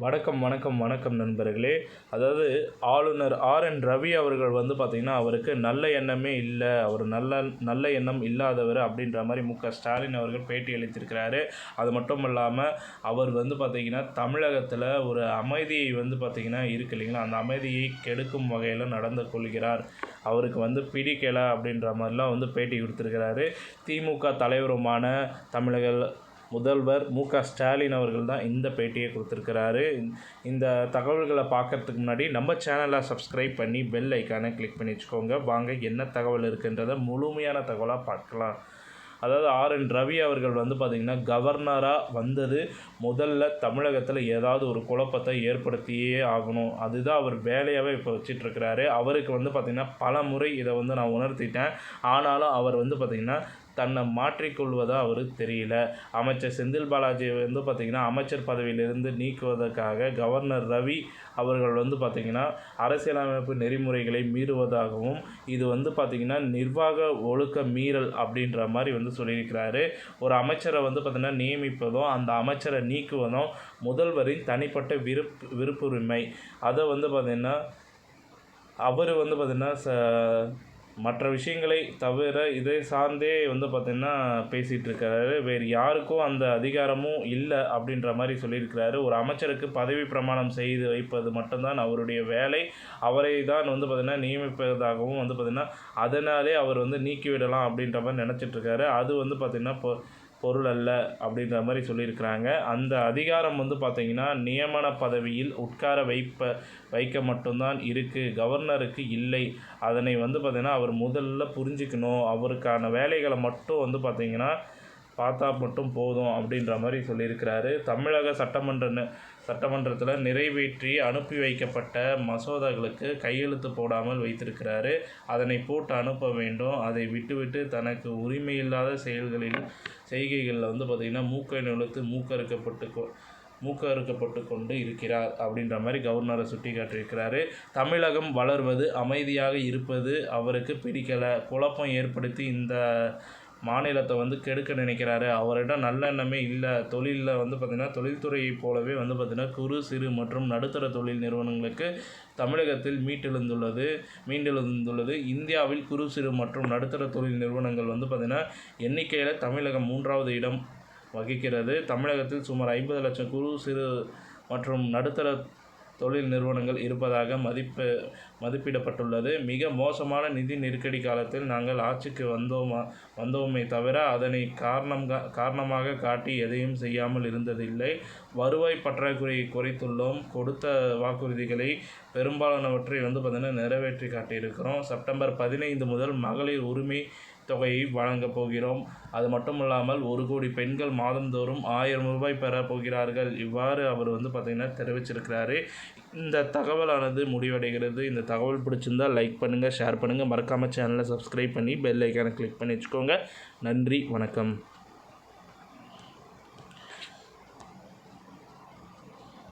வணக்கம் வணக்கம் வணக்கம் நண்பர்களே. அதாவது ஆளுநர் ஆர்.என். ரவி அவர்கள் பார்த்திங்கன்னா, அவருக்கு நல்ல எண்ணமே இல்லை, அவர் நல்ல எண்ணம் இல்லாதவர் அப்படின்ற மாதிரி ஸ்டாலின் அவர்கள் பேட்டி அளித்திருக்கிறாரு. அது மட்டும் இல்லாமல் அவர் பார்த்திங்கன்னா, தமிழகத்தில் ஒரு அமைதியை பார்த்திங்கன்னா இருக்கு இல்லைங்களா, அந்த அமைதியை கெடுக்கும் வகையில் நடந்து கொள்கிறார். அவருக்கு பிடிக்கலை அப்படின்ற மாதிரிலாம் பேட்டி கொடுத்துருக்கிறாரு. திமுக தலைவருமான தமிழக முதல்வர் ஸ்டாலின் அவர்கள் தான் இந்த பேட்டியை கொடுத்துருக்கிறாரு. இந்த தகவல்களை பார்க்கறதுக்கு முன்னாடி நம்ம சேனலை சப்ஸ்கிரைப் பண்ணி பெல் ஐக்கானை கிளிக் பண்ணி வச்சுக்கோங்க. வாங்க என்ன தகவல் இருக்குன்றதை முழுமையான தகவலாக பார்க்கலாம். அதாவது ஆர்.என். ரவி அவர்கள் பார்த்திங்கன்னா, கவர்னராக வந்தது முதல்ல தமிழகத்தில் ஏதாவது ஒரு குழப்பத்தை ஏற்படுத்தியே ஆகணும். அதுதான் அவர் வேலையாகவே இப்போ வச்சிட்ருக்கிறாரு. அவருக்கு பார்த்திங்கன்னா பல முறை இதை நான் உணர்த்திட்டேன். ஆனாலும் அவர் பார்த்திங்கன்னா தன்னை மாற்றிக்கொள்வதாக அவருக்கு தெரியல. அமைச்சர் செந்தில் பாலாஜியை பார்த்திங்கன்னா அமைச்சர் பதவியிலிருந்து நீக்குவதற்காக கவர்னர் ரவி அவர்கள் பார்த்திங்கன்னா அரசியலமைப்பு நெறிமுறைகளை மீறுவதாகவும், இது பார்த்திங்கன்னா நிர்வாக ஒழுக்க மீறல் அப்படின்ற மாதிரி சொல்லியிருக்கிறாரு. ஒரு அமைச்சரை பார்த்திங்கன்னா நியமிப்பதும் அந்த அமைச்சரை நீக்குவதும் முதல்வரின் தனிப்பட்ட விருப்புரிமை. அதை பார்த்திங்கன்னா அவர் பார்த்திங்கன்னா மற்ற விஷயங்களை தவிர இதை சார்ந்தே பார்த்திங்கன்னா பேசிகிட்டு இருக்காரு. வேறு யாருக்கும் அந்த அதிகாரமும் இல்லை அப்படின்ற மாதிரி சொல்லியிருக்கிறாரு. ஒரு அமைச்சருக்கு பதவி பிரமாணம் செய்து வைப்பது மட்டும்தான் அவருடைய வேலை. அவரை தான் பார்த்திங்கன்னா நியமிப்பதாகவும் பார்த்திங்கன்னா அதனாலே அவர் நீக்கிவிடலாம் அப்படின்ற மாதிரி நினச்சிட்ருக்காரு. அது பார்த்திங்கன்னா பொருள் அல்ல அப்படின்ற மாதிரி சொல்லியிருக்கிறாங்க. அந்த அதிகாரம் பார்த்திங்கன்னா நியமன பதவியில் உட்கார வைக்க மட்டும்தான் இருக்குது, கவர்னருக்கு இல்லை. அதனை பார்த்திங்கன்னா அவர் முதல்ல புரிஞ்சுக்கணும். அவருக்கான வேலைகளை மட்டும் பார்த்திங்கன்னா பார்த்தா மட்டும் போதும் அப்படின்ற மாதிரி சொல்லியிருக்கிறாரு. தமிழக சட்டமன்றத்தில் நிறைவேற்றி அனுப்பி வைக்கப்பட்ட மசோதாக்களுக்கு கையெழுத்து போடாமல் வைத்திருக்கிறாரு. அதனை போட்டு அனுப்ப வேண்டும். அதை விட்டுவிட்டு தனக்கு உரிமையில்லாத செய்கைகளில் பார்த்திங்கன்னா மூக்கை நுழைத்து மூக்கறுக்கப்பட்டு கொண்டு இருக்கிறார் அப்படின்ற மாதிரி கவர்னரை சுட்டி காட்டியிருக்கிறாரு. தமிழகம் வளர்வது, அமைதியாக இருப்பது அவருக்கு பிடிக்கலை. குழப்பம் ஏற்படுத்தி இந்த மாநிலத்தை கெடுக்க நினைக்கிறாரு. அவரிடம் நல்லெண்ணமே இல்லை. தொழிலில் பார்த்திங்கன்னா தொழில்துறையைப் போலவே பார்த்திங்கன்னா குறு சிறு மற்றும் நடுத்தர தொழில் நிறுவனங்களுக்கு தமிழகத்தில் மீண்டெழுந்துள்ளது. இந்தியாவில் குறு சிறு மற்றும் நடுத்தர தொழில் நிறுவனங்கள் பார்த்திங்கன்னா எண்ணிக்கையில் தமிழகம் 3வது இடம் வகிக்கிறது. தமிழகத்தில் சுமார் 50 லட்சம் குறு சிறு மற்றும் நடுத்தர தொழில் நிறுவனங்கள் இருப்பதாக மதிப்பிடப்பட்டுள்ளது. மிக மோசமான நிதி நெருக்கடி காலத்தில் நாங்கள் ஆட்சிக்கு வந்தோமே தவிர அதனை காரணமாக காட்டி எதையும் செய்யாமல் இருந்ததில்லை. வருவாய் பற்றாக்குறையை குறைத்துள்ளோம். கொடுத்த வாக்குறுதிகளை பெரும்பாலானவற்றை பார்த்திங்கன்னா நிறைவேற்றி காட்டியிருக்கிறோம். செப்டம்பர் 15 முதல் மகளிர் உரிமை தொகையை வழங்கப் போகிறோம். அது மட்டும் இல்லாமல் 1 கோடி பெண்கள் மாதந்தோறும் 1000 ரூபாய் பெறப் போகிறார்கள். இவ்வாறு அவர் பார்த்திங்கன்னா தெரிவிச்சிருக்கிறாரு. இந்த தகவலானது முடிவடைகிறது. இந்த தகவல் பிடிச்சிருந்தால் லைக் பண்ணுங்கள், ஷேர் பண்ணுங்கள். மறக்காமல் சேனலை சப்ஸ்கிரைப் பண்ணி பெல் ஐக்கானை கிளிக் பண்ணி வச்சுக்கோங்க. நன்றி, வணக்கம்.